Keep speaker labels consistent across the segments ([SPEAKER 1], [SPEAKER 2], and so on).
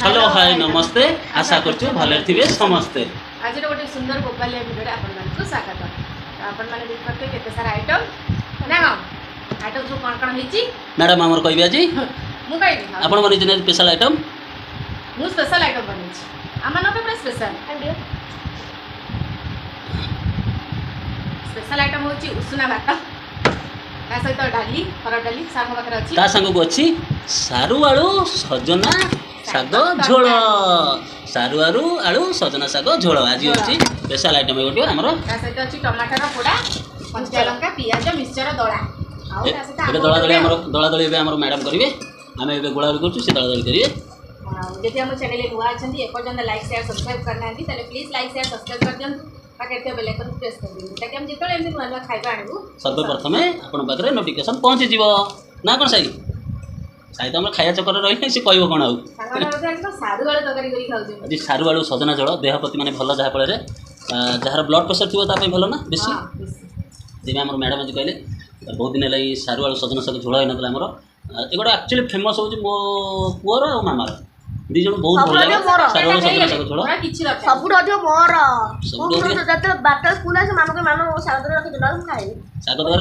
[SPEAKER 1] Hello hi नमस्ते आशा करछु भले थिबे समस्ते।
[SPEAKER 2] आज गोटे सुंदर गोपालिया भिडियो आपण मानकु स्वागत। आपण माने देखते केते सारा आइटम ना आइटम जो कोन कोन हिची
[SPEAKER 1] मैडम हमर कहबे जी
[SPEAKER 2] मु कहबी
[SPEAKER 1] आपण बनि जने स्पेशल आइटम
[SPEAKER 2] मु स्पेशल आइटम बनि छी आमा न पे स्पेशल स्पेशल आइटम होची उसुना भात ता सहित डाली हरड डाली साग बकर अछि
[SPEAKER 1] ता संग को अछि सारू आलू सजना साग झोल सारू आलू सजना साग झोल आज अछि स्पेशल आइटम गोटे हमर
[SPEAKER 2] ता सहित अछि टमाटर पोडा कच्चा लंका पियाज मिक्सचर दळा आउ ता सहित
[SPEAKER 1] एबे दळा दळी एबे हमर मैडम करिवे आमे एबे गोळा करछु से दळा दळी करिवे।
[SPEAKER 2] यदि हम चैनल नुआ अछंती एपर्यंत लाइक शेयर सब्सक्राइब करना दी तले प्लीज लाइक शेयर सब्सक्राइब कर दियंतु पाके बेल आइकन प्रेस कर दियंतु ताकि हम जेतले एमि नुआ नुआ खाइबा आनिबु
[SPEAKER 1] सर्वप्रथम आपण पाखरे नोटिफिकेशन पहुंची जीवो ना कोन साई साई तो हम खाया चक्कर रही से कहबो कोन आउ
[SPEAKER 2] सारू आलू तरकारी करी खाउ
[SPEAKER 1] आज सारू आलू सजना झोल देह प्रति माने भल जहा फल जार ब्लड प्रेशर थी ताप भल ना बेसी तेज आम मैडम आज कहले बहुत दिन है सारू आलू सजना साग झोल होना आमर एगोटे एक्चुअली फेमस हूँ मो पुअर और मामार दी जन बहुत भल सारू आलू सजना साग झोल
[SPEAKER 3] सबुठ अधिक मोर जते बात स्कूल आसे मामा के मामा साग दर रखि दिला खाएनी
[SPEAKER 1] साग दर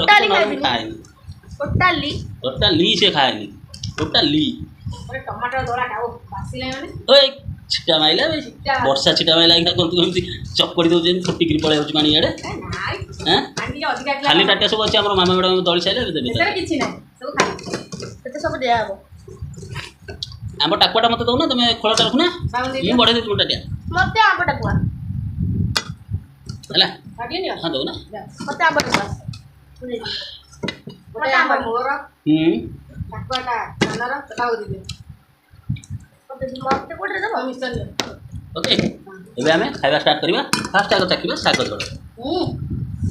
[SPEAKER 1] खाएनी
[SPEAKER 3] टोटली
[SPEAKER 1] से खाएनी टोटली
[SPEAKER 2] टमाटर दला खाओ बासी ले माने
[SPEAKER 1] ओए छिटा माइला वर्षा छिटा माइला इना कोन तू चपकड़ी दउ जेन फुटी गिरी पळे होछ पानी एडे हैं
[SPEAKER 2] आंटी अधिका
[SPEAKER 1] खाली टाटा सब अछि हमर मामा मैडम दळी साइले देबे
[SPEAKER 2] सर किछि नै सब खाली
[SPEAKER 3] तते सब दिया हबो
[SPEAKER 1] आम टाकुआटा मत दउना तमे खोलाटा रखना मु बढे दे तुमटा दिया
[SPEAKER 3] मते आंब टाकुआ
[SPEAKER 1] हला
[SPEAKER 2] काटी नियो
[SPEAKER 1] हां दउना
[SPEAKER 3] मते आंब टाकुआ
[SPEAKER 2] गोटे आंब मोर टाकुआटा कानर तलाउ दिबे
[SPEAKER 3] मते कोठे देबो
[SPEAKER 2] मिशन
[SPEAKER 1] ओके एबे हमें खाइबा स्टार्ट करबा फास्ट आगो चाखिबा साग झोल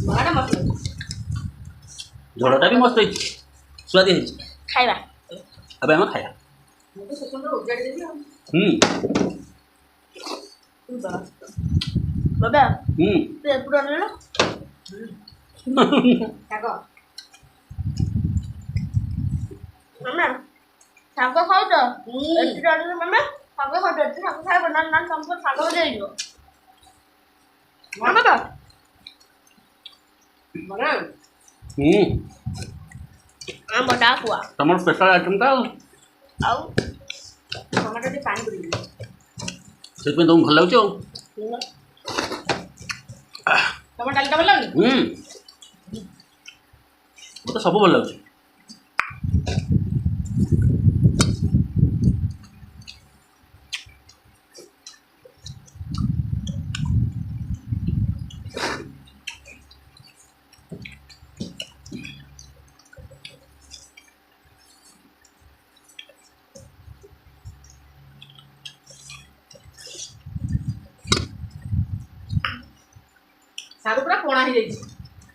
[SPEAKER 2] बड़ा मस्त
[SPEAKER 1] झोलटा भी मस्त है स्वादी है
[SPEAKER 3] खाइबा
[SPEAKER 1] अबे हम खाया
[SPEAKER 2] मु तो स्वतंत्र उजाड़ देबी
[SPEAKER 3] बाबा ते पूरा ले
[SPEAKER 2] कागो
[SPEAKER 3] मामा साग खाउ तो एति डाली मामा साग खाउ तो एति साग खाइ बना ना हमको साग हो जाइयो मामा
[SPEAKER 2] बड़ा
[SPEAKER 3] आंब टाकुआ
[SPEAKER 1] तमर स्पेशल आइटम ता
[SPEAKER 3] आउ
[SPEAKER 2] टमाटर दे पानी पुरी
[SPEAKER 1] से तुम भल लागछ
[SPEAKER 2] टमाटर डाली डबल लागनी
[SPEAKER 1] तो सब भल लागछ
[SPEAKER 2] सारू पूरा कोणा ही जाई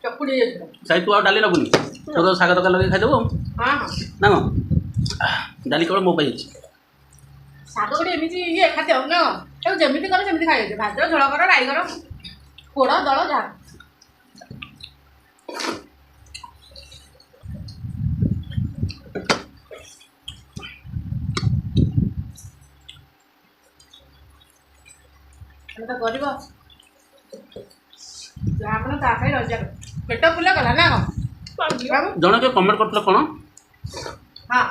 [SPEAKER 2] चकुड़ी जाई
[SPEAKER 1] साई तू आ डाली लगुनी तो साग तक लगे खाइ देबो
[SPEAKER 2] हां हां
[SPEAKER 1] ना म डाली केवल मो पाई
[SPEAKER 2] साग गोटे एमिति ये खाते हो ना तो जेमिति करे सेमिति खाइ दे भात झोଳ कर राई कर पोड़ा दଳ जा तो गरिबो आपण ता खाइ रजा पेट फुला गला ना
[SPEAKER 1] जण के कमेंट करथले कोन
[SPEAKER 2] हां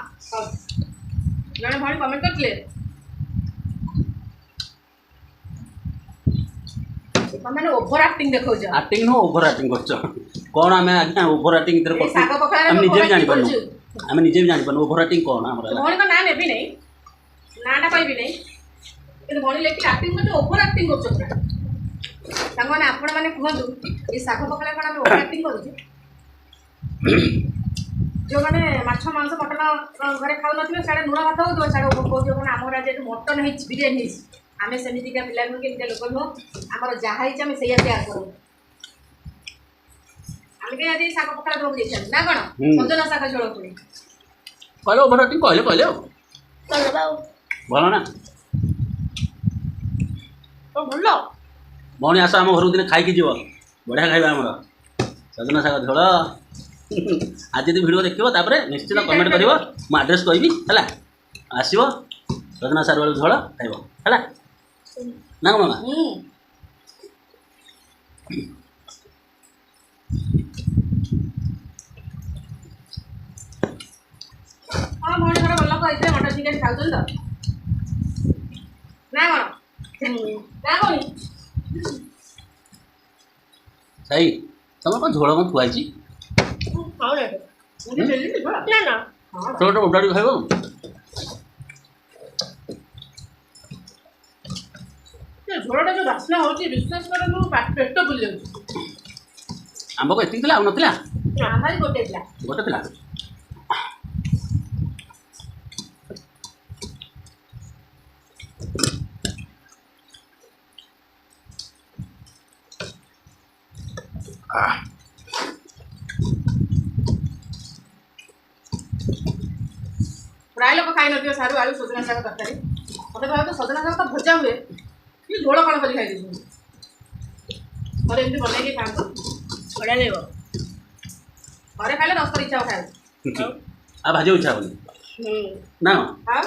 [SPEAKER 2] जणे भाई कमेंट करथले माने ओवर एक्टिंग देखौ जा
[SPEAKER 1] एक्टिंग नो ओवर एक्टिंग करछ कोन हमें आज्ञा ओवर एक्टिंग इधर करछ
[SPEAKER 2] साग पखाड़ा
[SPEAKER 1] हम निजे भी जानि
[SPEAKER 2] करछु
[SPEAKER 1] पानु हम निजे भी जानि पानु ओवर एक्टिंग कोन हमरा
[SPEAKER 2] भौणी का ना नेबी नहीं नाटा कहबी नहीं कि भौणी लेकिन एक्टिंग करते ओवर एक्टिंग करछ पूरा संग माने आपण माने कहंतु ए साग पखाड़ा कोन हम ओवर एक्टिंग करू जो माने माछ मांस मटन घरे खाउ नथिबे साडे नुणा भात होतो साडे कहतो कोन हमर आज मटन है बिरयानी है आमे सेमिति का पिला के लोक नो हमर जहा है हम सेया तैयार करू आमे के यदि साग पखाड़ा दो जे ना कोन सजना साग झोल पुणी
[SPEAKER 1] कहले ओवर एक्टिंग कहले
[SPEAKER 3] चल बाबू
[SPEAKER 1] भल ना
[SPEAKER 3] तो भलो
[SPEAKER 1] भौणी आस आम घर दिन खाई जीव बढ़िया खाଇବା आमर सजना साग झोल आज यदि वीडियो देखियो तापरे निश्चित कमेंट करिवो मो एड्रेस कहबी हला आसीबो ସଜନା ଶାଗ ଆଳୁ ଝୋଳ ଖାଇବ ହେଲା ନା କ'ଣ ମାମା?
[SPEAKER 2] ହଁ ଭଉଣୀ ଘର ଭଲ କହିଥିଲେ ମଟର ଚିକେନ୍ ଖାଉଛନ୍ତି ତ ନା କ'ଣ ନା ଭଉଣୀ
[SPEAKER 1] ସାଇ ତମର କ'ଣ ଝୋଳ କ'ଣ ଥୁଆ ହେଇଛି?
[SPEAKER 3] ନା ନା
[SPEAKER 1] ଝୋଳଟା ଉଡ଼ାଡ଼ି ଖାଇବ।
[SPEAKER 2] ଝୋଳଟା ଯୋଉ ବାସ୍ନା ହଉଛି ବିଶ୍ୱାସ କରନ୍ତୁ ପେଟ ବୁଲି ଯାଉଛି।
[SPEAKER 1] ଆମ୍ବ କ'ଣ ଏତିକି ଥିଲା ଆଉ ନଥିଲା?
[SPEAKER 2] ଆମର ଗୋଟେ ଥିଲା।
[SPEAKER 1] ଗୋଟେ ଥିଲା।
[SPEAKER 2] ପ୍ରାୟ ଲୋକ ଖାଇନଥିବେ ସାରୁ ଆଳୁ ସଜନା ଶାଗ ତରକାରୀ। ମୋତେ ଭାବେ ସଜନା ଶାଗ ତ ଭଜା ହୁଏ କି ଝୋଳ କ'ଣ କରି ଖାଇଦେଇଛନ୍ତି। ଘରେ ଏମିତି ବନେଇକି ଖାଆନ୍ତୁ ବଢ଼ିଆ ଲାଗିବ। ଘରେ ଖାଇଲେ 10 ଥର ଇଚ୍ଛା ହବ ଖାଇବାକୁ।
[SPEAKER 1] ଆଉ ଭାଜିବାକୁ ଇଚ୍ଛା ହେବନି ନା କ'ଣ?
[SPEAKER 2] ଆଉ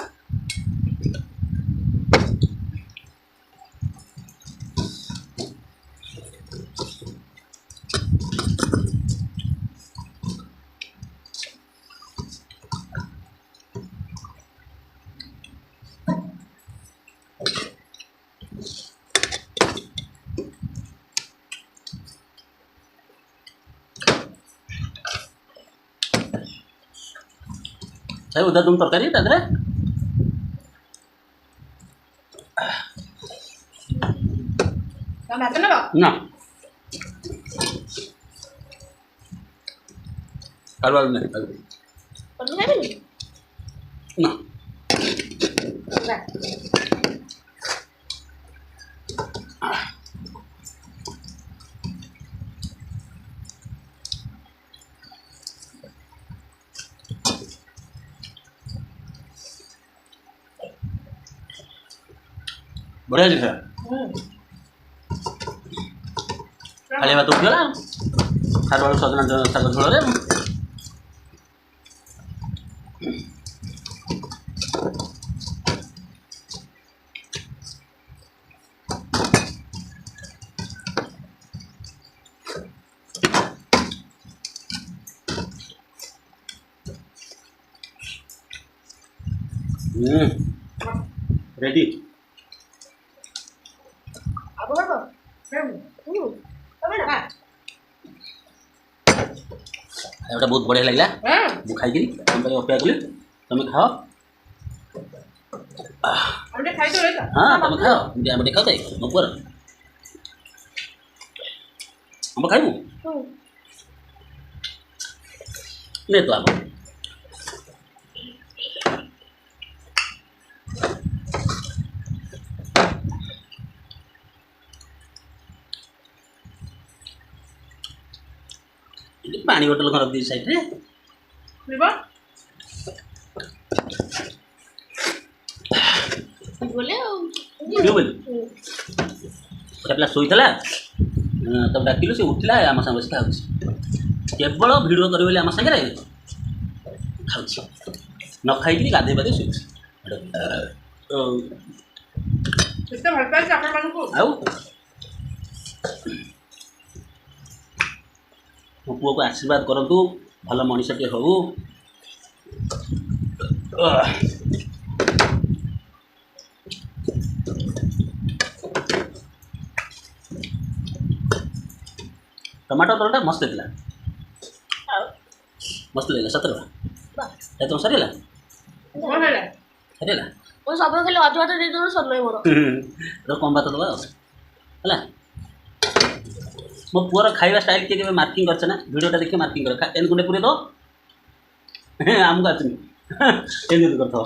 [SPEAKER 1] ସାଇ ଉଦା ତୁମ ତରକାରୀ ତା ଦେହରେ
[SPEAKER 2] ତମେ ଭାତ ନେବ?
[SPEAKER 1] ନା କାଳୁ ଆଳୁ ନାହିଁ କାଳୁ
[SPEAKER 3] ଖାଇବେନି
[SPEAKER 1] ନା ବଢ଼ିଆ ଅଛି ଖାଇବା। ଖାଲି ଭାତ ଉଠିଗଲା ସାରୁ ଆଳୁ ସଜନା ଶାଗ ଝୋଳରେ। ରେଡ଼ି ଖାଇବାଟା ବହୁତ ବଢ଼ିଆ ଲାଗିଲା। ମୁଁ ଖାଇକିରି ତମ ପାଇଁ ଅପେକ୍ଷା କଲି ତମେ ଖାଅ। ହଁ ତମେ ଖାଅ ଏମିତି ଆମେ ଟିକେ ଖାଉଥାଏ ମୋ ପୁଅର ଆମ୍ବ ଖାଇବୁ ନେ ତ ଆମ୍ବ। ପାଣି ବୋଟଲ ଘର ଦି ସାଇଡରେ ପିଲା ଶୋଇଥିଲା ତାକୁ ଡାକିଲୁ ସେ ଉଠିଲା ଆମ ସାଙ୍ଗେ ବସି ଖାଉଛି। କେବଳ ଭିଡ଼ିଓ କରିବ ବୋଲି ଆମ ସାଙ୍ଗରେ ଖାଉଛି ନ ଖାଇକିରି ଗାଧୋଇ ପାଧୋଇ ଶୋଇଛି। ଆଉ ମୋ ପୁଅକୁ ଆଶୀର୍ବାଦ କରନ୍ତୁ ଭଲ ମଣିଷଟିଏ ହଉ। ଟମାଟୋ ତରଟା ମସ୍ତ ହେଇଥିଲା ମସ୍ତ ଲାଗିଲା ସତରେ ତୁମ ସରିଗଲା ସରିଗଲା
[SPEAKER 3] ମୁଁ ସବୁ ଖାଲି ଅଧ ଭାତ ଦେଇଦେବୁ ସମୟ ମୋର
[SPEAKER 1] କମ୍ ଭାତ ଦେବା ଆଉ ହେଲା। ମୋ ପୁଅର ଖାଇବା ଷ୍ଟାଇଲ୍ କିଏ କେବେ ମାର୍କିଂ କରିছে ନା ଭିଡ଼ିଓଟା ଦେଖି ମାର୍କିଂ କର ଏମିତି ଗୁଣ୍ଡେ ପୁରେଇ ଦେବ ଆମକୁ ଆସୁନି ଏମିତି କରିଥିବ।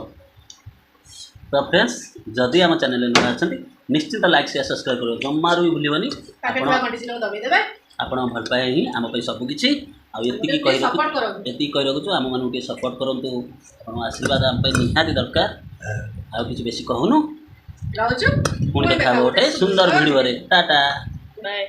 [SPEAKER 1] ତ ଫ୍ରେଣ୍ଡସ୍ ଯଦି ଆମ ଚ୍ୟାନେଲରେ ନୂଆ ଅଛନ୍ତି ନିଶ୍ଚିନ୍ତ ଲାଇକ୍ ସେୟାର ସବସ୍କ୍ରାଇବ୍ କରିବ ଜମାରୁ ବି ଭୁଲିବନି। ଆପଣ ଭଲ ପାଇବା ହିଁ ଆମ ପାଇଁ ସବୁକିଛି। ଆଉ ଏତିକି କହି ରଖୁଛୁ ଆମମାନଙ୍କୁ ଟିକେ ସପୋର୍ଟ କରନ୍ତୁ। ଆପଣଙ୍କ ଆଶୀର୍ବାଦ ଆମ ପାଇଁ ନିହାତି ଦରକାର। ଆଉ କିଛି ବେଶୀ କହୁନୁ ପୁଣି ଦେଖା ହେବ ଗୋଟେ ସୁନ୍ଦର ଭିଡ଼ିଓରେ। Tata bye.